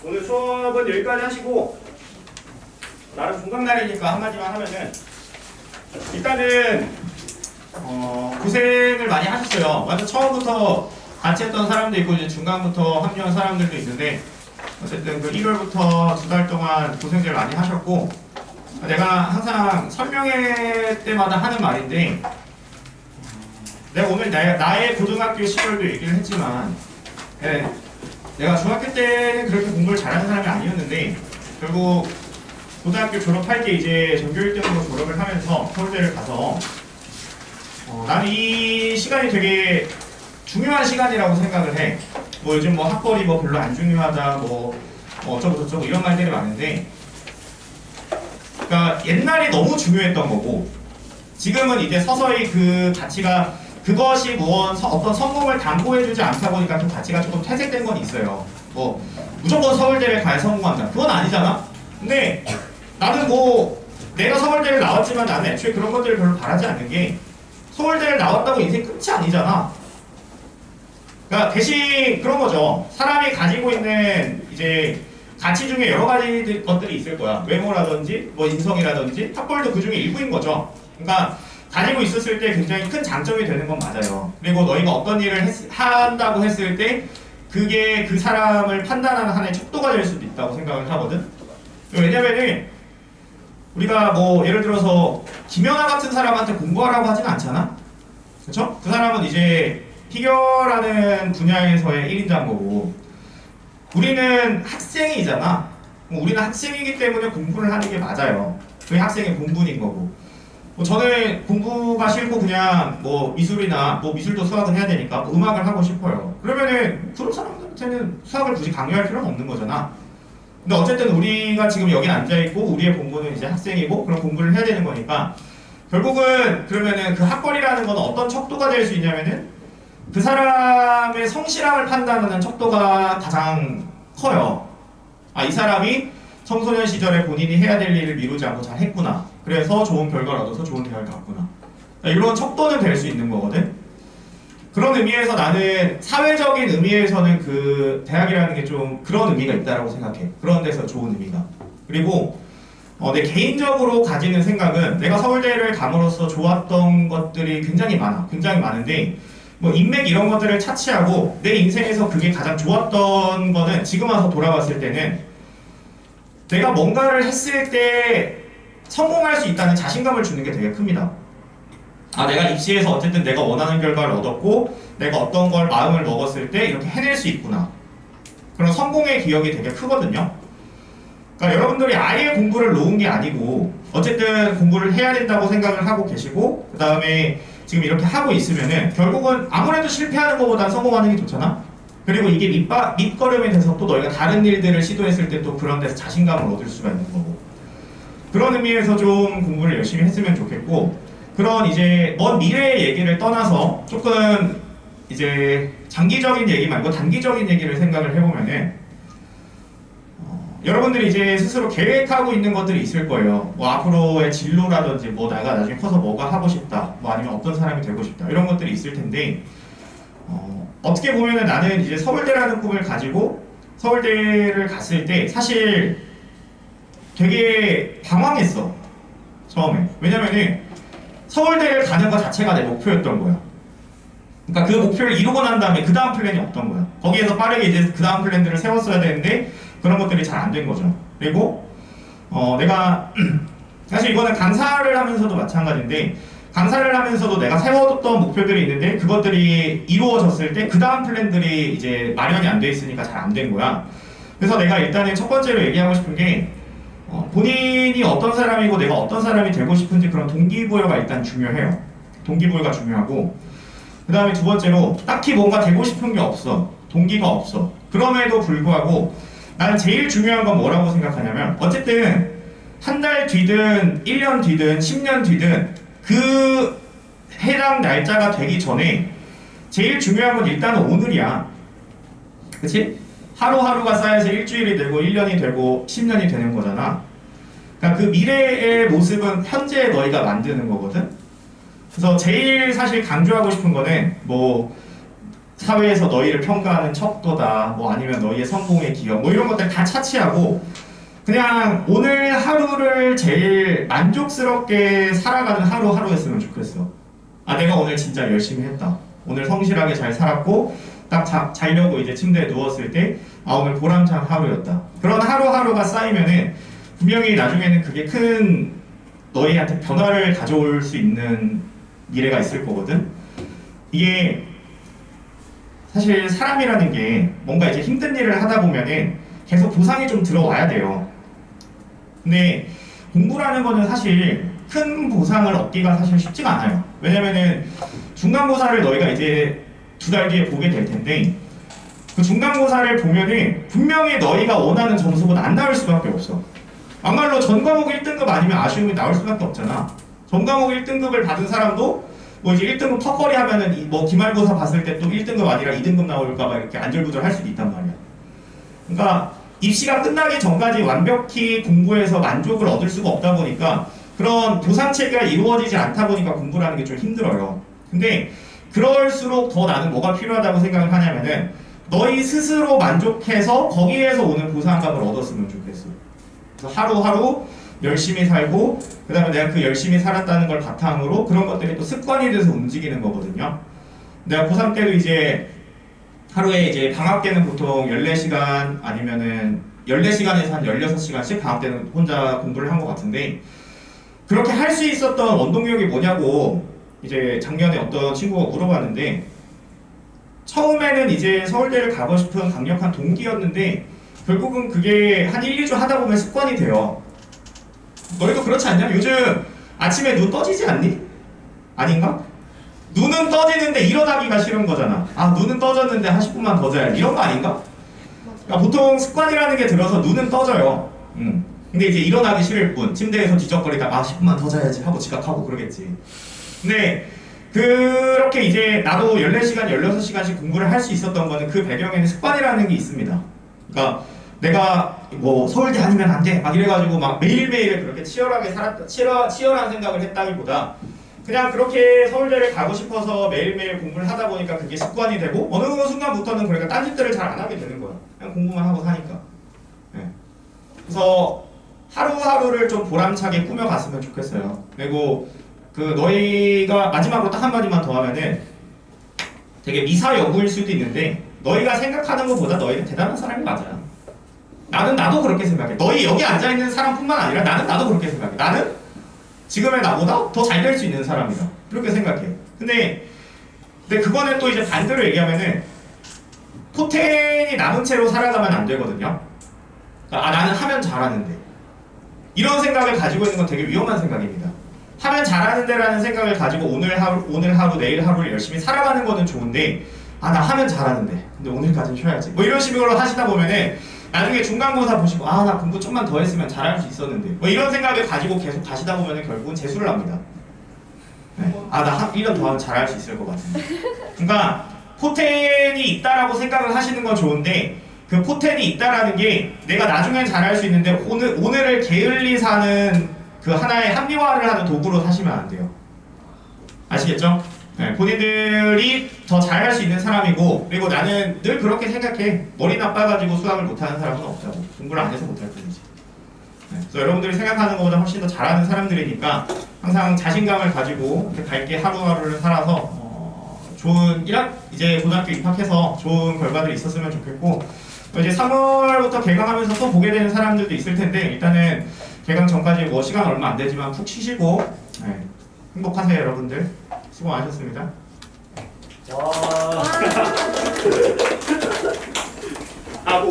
오늘 수업은 여기까지 하시고 나름 종강날이니까 한마디만 하면은 일단은 고생을 많이 하셨어요. 완전 처음부터 같이 했던 사람도 있고 이제 중간부터 합류한 사람들도 있는데 어쨌든 그 1월부터 2달 동안 고생들 많이 하셨고 내가 항상 설명회 때마다 하는 말인데 내가 오늘 나의 고등학교 시절도 얘기를 했지만 내가 중학교 때는 그렇게 공부를 잘하는 사람이 아니었는데 결국 고등학교 졸업할 때 이제 전교 1등으로 졸업을 하면서 서울대를 가서 나는 이 시간이 되게 중요한 시간이라고 생각을 해. 뭐 요즘 뭐 학벌이 뭐 별로 안 중요하다 뭐 어쩌고 저쩌고 이런 말들이 많은데 그러니까 옛날이 너무 중요했던 거고 지금은 이제 서서히 그 가치가 그것이 어떤 성공을 담보해주지 않다 보니까 그 가치가 조금 퇴색된 건 있어요. 뭐 무조건 서울대를 가야 성공한다. 그건 아니잖아. 근데 나는 뭐 내가 서울대를 나왔지만 나는 애초에 그런 것들을 별로 바라지 않는 게 서울대를 나왔다고 인생 끝이 아니잖아. 그러니까 대신 그런 거죠. 사람이 가지고 있는 이제 가치 중에 여러 가지 것들이 있을 거야. 외모라든지 뭐 인성이라든지 학벌도 그 중에 일부인 거죠. 그러니까 가지고 있었을 때 굉장히 큰 장점이 되는 건 맞아요. 그리고 너희가 어떤 일을 한다고 했을 때 그게 그 사람을 판단하는 하나의 척도가 될 수도 있다고 생각을 하거든. 왜냐면은 우리가 뭐 예를 들어서 김연아 같은 사람한테 공부하라고 하진 않잖아. 그렇죠? 그 사람은 이제 피겨라는 분야에서의 1인자인 거고 우리는 학생이잖아. 우리는 학생이기 때문에 공부를 하는 게 맞아요. 그게 학생의 본분인 거고. 뭐 저는 공부가 싫고 그냥 뭐 미술이나 뭐 미술도 수학은 해야 되니까 뭐 음악을 하고 싶어요. 그러면은 그런 사람들한테는 수학을 굳이 강요할 필요는 없는 거잖아. 근데 어쨌든 우리가 지금 여기 앉아있고 우리의 본분은 이제 학생이고 그런 공부를 해야 되는 거니까 결국은 그러면은 그 학벌이라는 건 어떤 척도가 될 수 있냐면은 그 사람의 성실함을 판단하는 척도가 가장 커요. 아, 이 사람이 청소년 시절에 본인이 해야 될 일을 미루지 않고 잘 했구나. 그래서 좋은 결과를 얻어서 좋은 대학을 갔구나. 이런 척도는 될 수 있는 거거든. 그런 의미에서 나는 사회적인 의미에서는 그 대학이라는 게 좀 그런 의미가 있다고 생각해. 그런 데서 좋은 의미가. 그리고 내 개인적으로 가지는 생각은 내가 서울대를 감으로써 좋았던 것들이 굉장히 많아. 굉장히 많은데 뭐 인맥 이런 것들을 차치하고 내 인생에서 그게 가장 좋았던 거는 지금 와서 돌아봤을 때는 내가 뭔가를 했을 때 성공할 수 있다는 자신감을 주는 게 되게 큽니다. 아, 내가 입시에서 어쨌든 내가 원하는 결과를 얻었고 내가 어떤 걸 마음을 먹었을 때 이렇게 해낼 수 있구나. 그런 성공의 기억이 되게 크거든요. 그러니까 여러분들이 아예 공부를 놓은 게 아니고 어쨌든 공부를 해야 된다고 생각을 하고 계시고 그 다음에 지금 이렇게 하고 있으면은 결국은 아무래도 실패하는 것보다 성공하는 게 좋잖아. 그리고 이게 밑거름이 돼서 또 너희가 다른 일들을 시도했을 때 또 그런 데서 자신감을 얻을 수가 있는 거고 그런 의미에서 좀 공부를 열심히 했으면 좋겠고 그런 이제 먼 미래의 얘기를 떠나서 조금 이제 장기적인 얘기 말고 단기적인 얘기를 생각을 해보면은 여러분들이 이제 스스로 계획하고 있는 것들이 있을 거예요. 뭐 앞으로의 진로라든지 뭐 내가 나중에 커서 뭐가 하고 싶다 뭐 아니면 어떤 사람이 되고 싶다 이런 것들이 있을 텐데 어떻게 보면은 나는 이제 서울대라는 꿈을 가지고 서울대를 갔을 때 사실 되게 당황했어. 처음에. 왜냐면은 서울대를 가는 것 자체가 내 목표였던 거야. 그러니까 그 목표를 이루고 난 다음에 그 다음 플랜이 없던 거야. 거기에서 빠르게 이제 그 다음 플랜들을 세웠어야 되는데 그런 것들이 잘 안 된 거죠. 그리고 내가 사실 이거는 강사를 하면서도 마찬가지인데 강사를 하면서도 내가 세워뒀던 목표들이 있는데 그것들이 이루어졌을 때 그 다음 플랜들이 이제 마련이 안 돼 있으니까 잘 안 된 거야. 그래서 내가 일단은 첫 번째로 얘기하고 싶은 게 본인이 어떤 사람이고 내가 어떤 사람이 되고 싶은지 그런 동기부여가 일단 중요해요. 동기부여가 중요하고 그 다음에 두 번째로 딱히 뭔가 되고 싶은 게 없어. 동기가 없어. 그럼에도 불구하고 나는 제일 중요한 건 뭐라고 생각하냐면 어쨌든 한 달 뒤든 1년 뒤든 10년 뒤든 그 해당 날짜가 되기 전에 제일 중요한 건 일단은 오늘이야. 그치? 하루하루가 쌓여서 일주일이 되고 1년이 되고 10년이 되는 거잖아. 그러니까 그 미래의 모습은 현재 너희가 만드는 거거든. 그래서 제일 사실 강조하고 싶은 거는 뭐 사회에서 너희를 평가하는 척도다, 뭐 아니면 너희의 성공의 기여, 뭐 이런 것들 다 차치하고 그냥 오늘 하루를 제일 만족스럽게 살아가는 하루하루였으면 좋겠어. 아, 내가 오늘 진짜 열심히 했다. 오늘 성실하게 잘 살았고 딱 자려고 이제 침대에 누웠을 때 아, 오늘 보람찬 하루였다. 그런 하루하루가 쌓이면은 분명히 나중에는 그게 큰 너희한테 변화를 가져올 수 있는 미래가 있을 거거든. 이게 사실 사람이라는 게 뭔가 이제 힘든 일을 하다 보면은 계속 보상이 좀 들어와야 돼요. 근데 공부라는 거는 사실 큰 보상을 얻기가 사실 쉽지가 않아요. 왜냐면은 중간고사를 너희가 이제 2달 뒤에 보게 될 텐데 그 중간고사를 보면은 분명히 너희가 원하는 점수보다 안 나올 수밖에 없어. 막말로 전과목 1등급 아니면 아쉬움이 나올 수밖에 없잖아. 전과목 1등급을 받은 사람도 뭐 이제 1등급 턱걸이 하면은 뭐 기말고사 봤을 때 또 1등급 아니라 2등급 나올까봐 이렇게 안절부절 할 수도 있단 말이야. 그러니까 입시가 끝나기 전까지 완벽히 공부해서 만족을 얻을 수가 없다 보니까 그런 보상 체계가 이루어지지 않다 보니까 공부라는 게 좀 힘들어요. 근데 그럴수록 더 나는 뭐가 필요하다고 생각을 하냐면은 너희 스스로 만족해서 거기에서 오는 보상감을 얻었으면 좋겠어. 그래서 하루하루 열심히 살고 그 다음에 내가 그 열심히 살았다는 걸 바탕으로 그런 것들이 또 습관이 돼서 움직이는 거거든요. 내가 고3 때도 이제 하루에 이제 방학 때는 보통 14시간 아니면은 14시간에서 한 16시간씩 방학 때는 혼자 공부를 한 것 같은데 그렇게 할 수 있었던 원동력이 뭐냐고 이제 작년에 어떤 친구가 물어봤는데 처음에는 이제 서울대를 가고 싶은 강력한 동기였는데 결국은 그게 한 1, 2주 하다 보면 습관이 돼요. 너희도 그렇지 않냐? 요즘 아침에 눈 떠지지 않니? 아닌가? 눈은 떠지는데 일어나기가 싫은 거잖아. 아, 눈은 떠졌는데 한 10분만 더 자야 이런 거 아닌가? 그러니까 보통 습관이라는 게 들어서 눈은 떠져요. 근데 이제 일어나기 싫을 뿐. 침대에서 뒤적거리다가 아, 10분만 더 자야지 하고 지각하고 그러겠지. 근데 그렇게 이제 나도 14시간, 16시간씩 공부를 할 수 있었던 거는 그 배경에는 습관이라는 게 있습니다. 그러니까 내가 뭐 서울대 아니면 안 돼 막 이래가지고 막 매일매일 그렇게 치열하게 살았다, 치열한 생각을 했다기보다 그냥 그렇게 서울대를 가고 싶어서 매일매일 공부를 하다 보니까 그게 습관이 되고 어느 순간부터는 그러니까 딴짓들을 잘 안 하게 되는 거야. 그냥 공부만 하고 사니까. 네. 그래서 하루하루를 좀 보람차게 꾸며갔으면 좋겠어요. 그리고 그 너희가 마지막으로 딱 한마디만 더 하면은 되게 미사여구일 수도 있는데 너희가 생각하는 것보다 너희는 대단한 사람이 맞아요. 나도 그렇게 생각해. 너희 여기 앉아있는 사람뿐만 아니라 나도 그렇게 생각해. 나는 지금의 나보다 더 잘 될 수 있는 사람이다. 그렇게 생각해. 근데 그거는 또 이제 반대로 얘기하면은 포텐이 남은 채로 살아가면 안 되거든요. 그러니까 아, 나는 하면 잘하는데. 이런 생각을 가지고 있는 건 되게 위험한 생각입니다. 하면 잘하는데라는 생각을 가지고 오늘 하루, 내일 하루를 열심히 살아가는 거는 좋은데 아, 나 하면 잘하는데. 근데 오늘까지는 쉬어야지. 뭐 이런 식으로 하시다 보면은 나중에 중간고사 보시고 아, 나 공부 좀만 더 했으면 잘할 수 있었는데 뭐 이런 생각을 가지고 계속 가시다 보면은 결국은 재수를 합니다. 네. 아, 나 1년 더 하면 잘할 수 있을 것 같은데. 그러니까 포텐이 있다라고 생각을 하시는 건 좋은데 그 포텐이 있다라는 게 내가 나중엔 잘할 수 있는데 오늘을 게을리 사는 그 하나의 합리화를 하는 도구로 사시면 안 돼요. 아시겠죠? 네, 본인들이 더 잘할 수 있는 사람이고 그리고 나는 늘 그렇게 생각해. 머리 나빠가지고 수학을 못하는 사람은 없다고. 공부를 안 해서 못할 뿐이지. 네, 그래서 여러분들이 생각하는 것보다 훨씬 더 잘하는 사람들이니까 항상 자신감을 가지고 이렇게 밝게 하루하루를 살아서 좋은 이제 고등학교 입학해서 좋은 결과들이 있었으면 좋겠고 이제 3월부터 개강하면서 또 보게 되는 사람들도 있을 텐데 일단은 개강 전까지 뭐 시간 얼마 안 되지만 푹 쉬시고 네, 행복하세요 여러분들. 수고 많으셨습니다. 와.